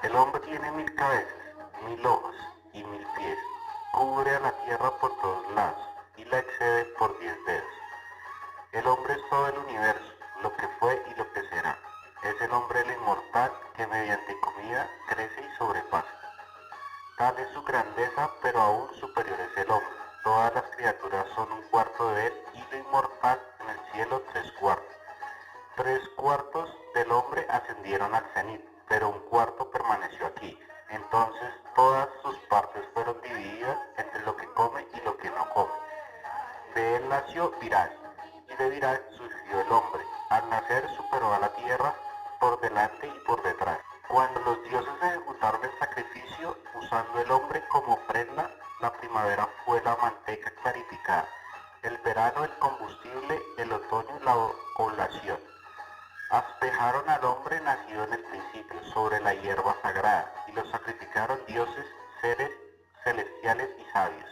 El hombre tiene 1000 cabezas, 1000 ojos y 1000 pies. Cubre a la tierra por todos lados y la excede por 10 dedos. El hombre es todo el universo, lo que fue y lo que será. Es el hombre el inmortal que mediante comida crece y sobrepasa. Tal es su grandeza, pero aún superior es el hombre. Todas las criaturas son un cuarto de él y lo inmortal en el cielo 3 cuartos. 3 cuartos del hombre ascendieron al cenit, pero un cuarto permaneció aquí. Entonces todas sus partes fueron divididas entre lo que come y lo que no come. De él nació Viraj, y de Viraj surgió el hombre. Al nacer superó a la tierra por delante y por detrás. Cuando los dioses ejecutaron el sacrificio usando el hombre como ofrenda, la primavera fue la manteca clarificada, el verano el combustible, el otoño la oblación. Aspejaron al hombre nacido en el principio sobre la hierba sagrada, y lo sacrificaron dioses, seres celestiales y sabios.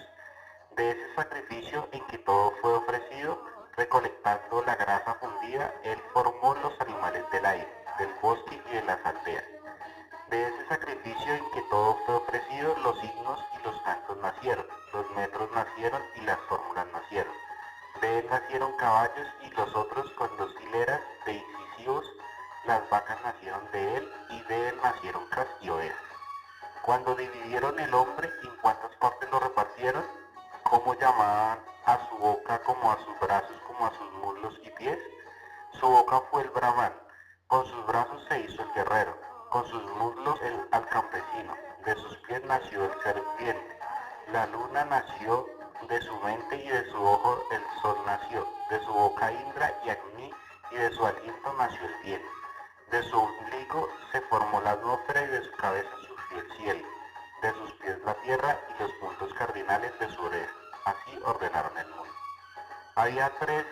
De ese sacrificio en que todo fue ofrecido, recolectando la grasa fundida, él formó los animales del aire, del bosque y de las aldeas. De ese sacrificio en que todo fue ofrecido, los himnos y los cantos nacieron, los metros nacieron y las fórmulas nacieron. De él nacieron caballos y los otros con 2 hileras de incisivos, las vacas nacieron de él y de él nacieron cabras y ovejas. Cuando dividieron el hombre, ¿en cuántas partes lo repartieron? ¿Cómo llamaban a su boca como a sus brazos, como a sus muslos y pies? Su boca fue el Brahman, con sus brazos se hizo el guerrero, con sus muslos al campesino, de sus pies nació el serpiente. La luna nació de su mente y de su ojo el sol nació, de su boca Indra y Agni y de su aliento nació el viento. De su ombligo se formó la atmósfera y de su cabeza surgió el cielo, de sus pies la tierra y los puntos cardinales de su oreja. Así ordenaron el mundo. Había 3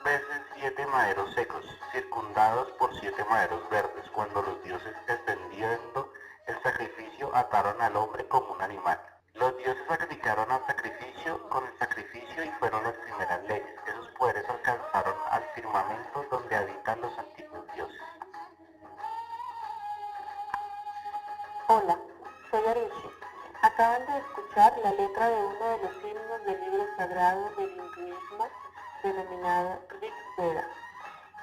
veces 7 maderos secos, circundados por 7 maderos verdes. Cuando los dioses, extendiendo el sacrificio, ataron al hombre como un animal. Los dioses sacrificaron al sacrificio con el sacrificio y fueron las primeras leyes. Esos poderes alcanzaron al firmamento donde habitan los antiguos dioses. Hola, soy Arushi. Acaban de escuchar la letra de uno de los himnos del libro sagrado del hinduismo denominado Rig Veda.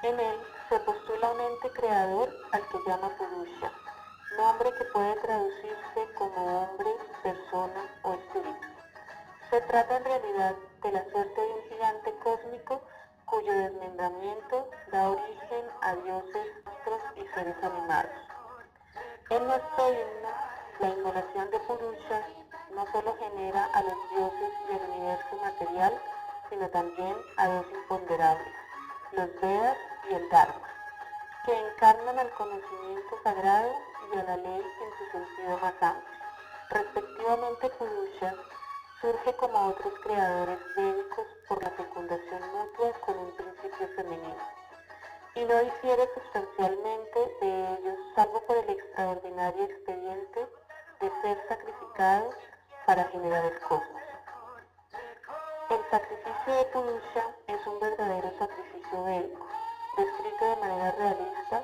En él se postula un ente creador al que llama Purusha, nombre que puede traducirse como hombre, persona o espíritu. Se trata en realidad de la suerte de un gigante cósmico cuyo desmembramiento da origen a dioses, astros y seres animados. En nuestro himno, la inmolación de Purusha no solo genera a los dioses y el universo material, sino también a dos imponderables, los Vedas y el Dharma, que encarnan al conocimiento sagrado y a la ley en su sentido más amplio. Respectivamente, Purusha surge como otros creadores védicos por la fecundación mutua con un principio femenino y no difiere sustancialmente de ellos, salvo por el extraordinario expediente de ser sacrificado para generar el cosmos. El sacrificio de Purusha es un verdadero sacrificio védico, descrito de manera realista.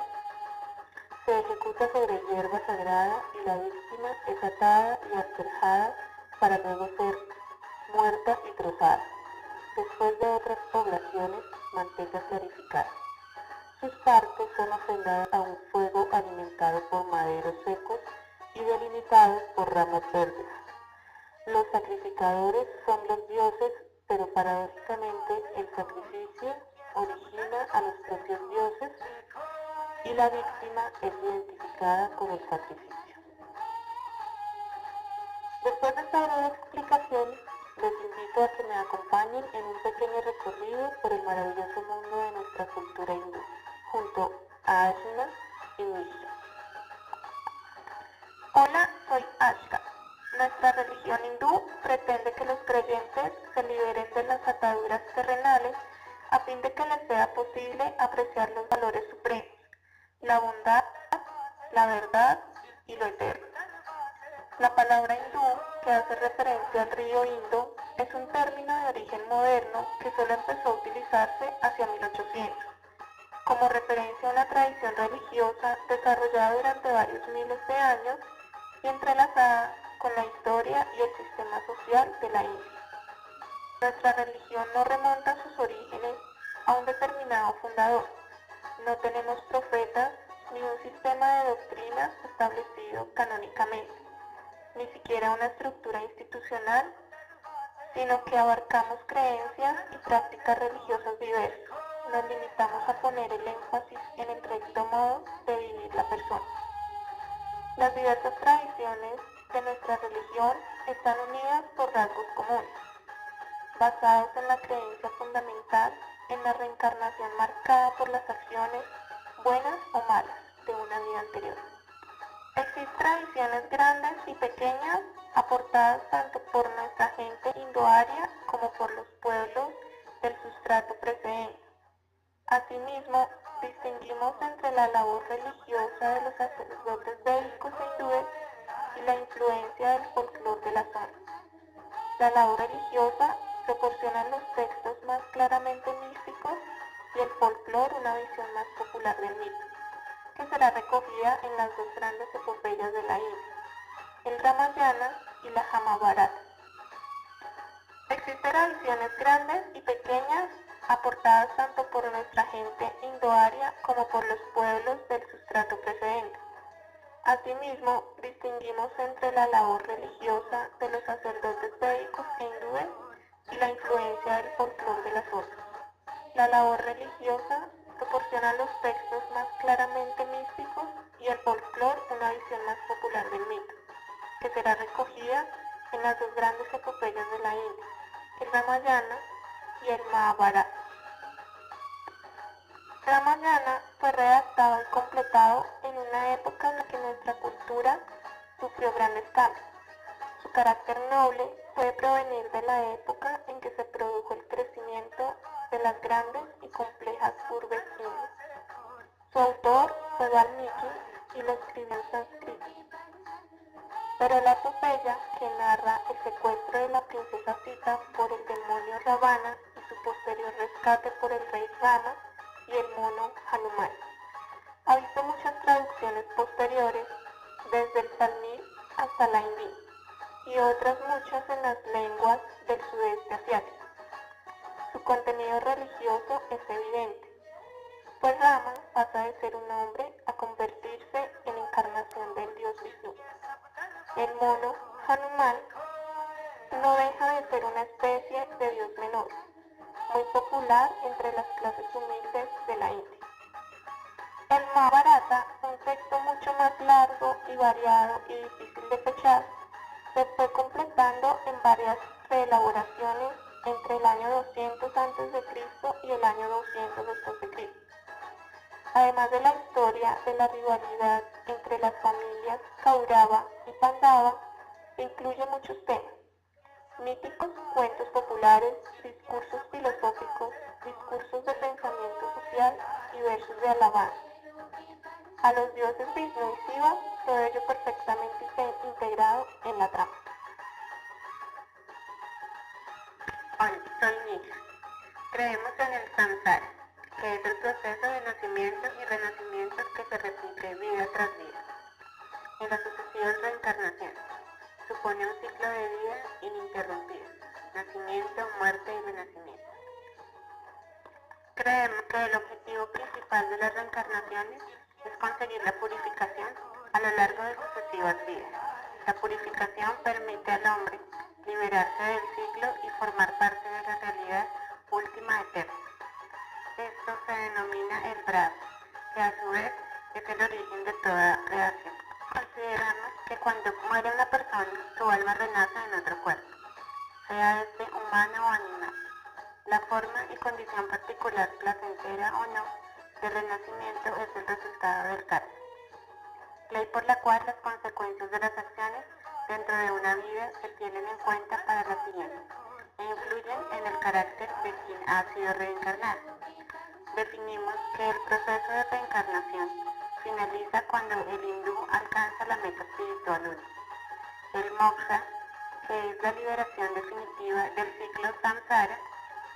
Se ejecuta sobre hierba sagrada y la víctima es atada y asperjada para luego ser muerta y trozada, después de otras oblaciones, manteca clarificada. Sus partes son ofrendadas a un fuego alimentado por maderos secos y delimitados por ramas verdes. Los sacrificadores son los dioses, pero paradójicamente el sacrificio origina a los propios dioses y la víctima es identificada con el sacrificio. Después de esta breve explicación, les invito a que me acompañen en un pequeño recorrido por el maravilloso mundo de nuestra cultura hindú, junto a Ashna y Misha. Hola, soy Ashka. Nuestra religión hindú pretende que los creyentes se liberen de las ataduras terrenales a fin de que les sea posible apreciar los valores supremos, la bondad, la verdad y lo eterno. La palabra hindú, que hace referencia al río Indo, es un término de origen moderno que solo empezó a utilizarse hacia 1800, como referencia a una tradición religiosa desarrollada durante varios miles de años y entrelazada con la historia y el sistema social de la India. Nuestra religión no remonta sus orígenes a un determinado fundador. No tenemos profetas ni un sistema de doctrinas establecido canónicamente, ni siquiera una estructura institucional, sino que abarcamos creencias y prácticas religiosas diversas. Nos limitamos a poner el énfasis en el recto modo de vivir la persona. Las diversas tradiciones de nuestra religión están unidas por rasgos comunes, basados en la creencia fundamental en la reencarnación marcada por las acciones, buenas o malas, de una vida anterior. Existen tradiciones grandes y pequeñas aportadas tanto por nuestra gente indoaria como por los pueblos del sustrato precedente. Asimismo, distinguimos entre la labor religiosa de los sacerdotes védicos e hindúes y la influencia del folclore de la zona. La labor religiosa proporciona los textos más claramente místicos y el folclore una visión más popular del mito, que será recogida en las dos grandes epopeyas de la India, el Ramayana y la Mahabharata. Existen tradiciones grandes y pequeñas aportadas tanto por nuestra gente indoaria como por los pueblos del sustrato precedente. Asimismo, distinguimos entre la labor religiosa de los sacerdotes védicos e hindúes y la influencia del folclore de la zona. La labor religiosa proporciona los textos más claramente místicos y el folclore una visión más popular del mito, que será recogida en las dos grandes epopeyas de la India, el Ramayana y el Mahabharata. Ramayana fue redactado y completado en una época en la que nuestra cultura sufrió grandes cambios. Su carácter noble puede provenir de la época en que se produjo el crecimiento de las grandes y complejas urbes indias. Su autor fue Valmiki y lo escribió en sánscrito. Pero la epopeya que narra el secuestro de la princesa Sita por el demonio Ravana y su posterior rescate por el rey Rama y el mono Hanuman ha visto muchas traducciones posteriores, desde el tamil hasta la hindi, y otras muchas en las lenguas del sudeste asiático. Su contenido religioso es evidente, pues Rama pasa de ser un hombre a convertirse en encarnación del dios Vishnu. El mono Hanuman no deja de ser una especie de dios menor, muy popular entre las clases humildes de la India. El Mahabharata, un texto mucho más largo y variado y difícil de fechar, se fue completando en varias reelaboraciones entre el año 200 a.C. y el año 200 d.C. Además de la historia de la rivalidad entre las familias Kaurava y Pandava, incluye muchos temas: míticos, cuentos populares, discursos filosóficos, discursos de pensamiento social y versos de alabanza. A los dioses Vishnu y Shiva, todo ello perfectamente integrado en la trama. Hola, soy Nisha. Creemos en el samsara, que es el proceso de nacimiento y renacimiento que se repite vida tras vida, en las sucesivas reencarnaciones. Supone un ciclo de vida ininterrumpido: nacimiento, muerte y renacimiento. Creemos que el objetivo principal de las reencarnaciones es conseguir la purificación a lo largo de sucesivas vidas. La purificación permite al hombre liberarse del ciclo y formar parte de la realidad última eterna. Esto se denomina el Brahma, que a su vez es el origen de toda creación. Consideramos que cuando muere una persona, su alma renace en otro cuerpo, sea este humano o animal. La forma y condición particular, placentera o no, de renacimiento es el resultado del karma, ley por la cual las consecuencias de las acciones dentro de una vida se tienen en cuenta para la siguiente e influyen en el carácter de quien ha sido reencarnado. Definimos que el proceso de reencarnación finaliza cuando el hindú alcanza la meta espiritual única, el moksha, que es la liberación definitiva del ciclo samsara,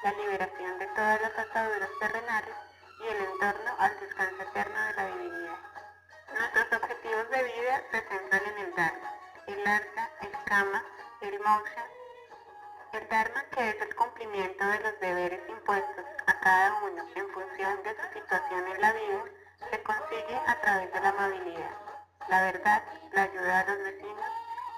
la liberación de todas las ataduras terrenales y el entorno al descanso eterno de la divinidad. Nuestros objetivos de vida se centran en el Dharma, kama, el moksha, el dharma, que es el cumplimiento de los deberes impuestos a cada uno en función de su situación en la vida, se consigue a través de la amabilidad, la verdad, la ayuda a los vecinos,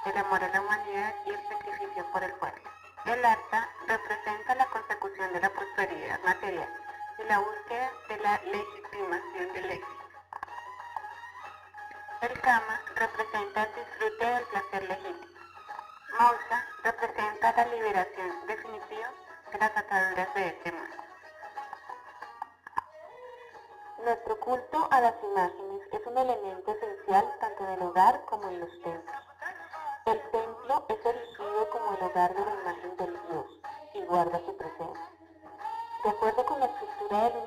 el amor a la humanidad y el sacrificio por el pueblo. El artha representa la consecución de la prosperidad material y la búsqueda de la legitimación del éxito. El kama representa el disfrute del placer legítimo. Moksha representa la liberación definitiva de las ataduras de este mundo. Nuestro culto a las imágenes es un elemento esencial tanto en el hogar como en los templos. El templo es erigido como el hogar de la imagen del Dios y guarda su presencia. De acuerdo con la estructura del universo,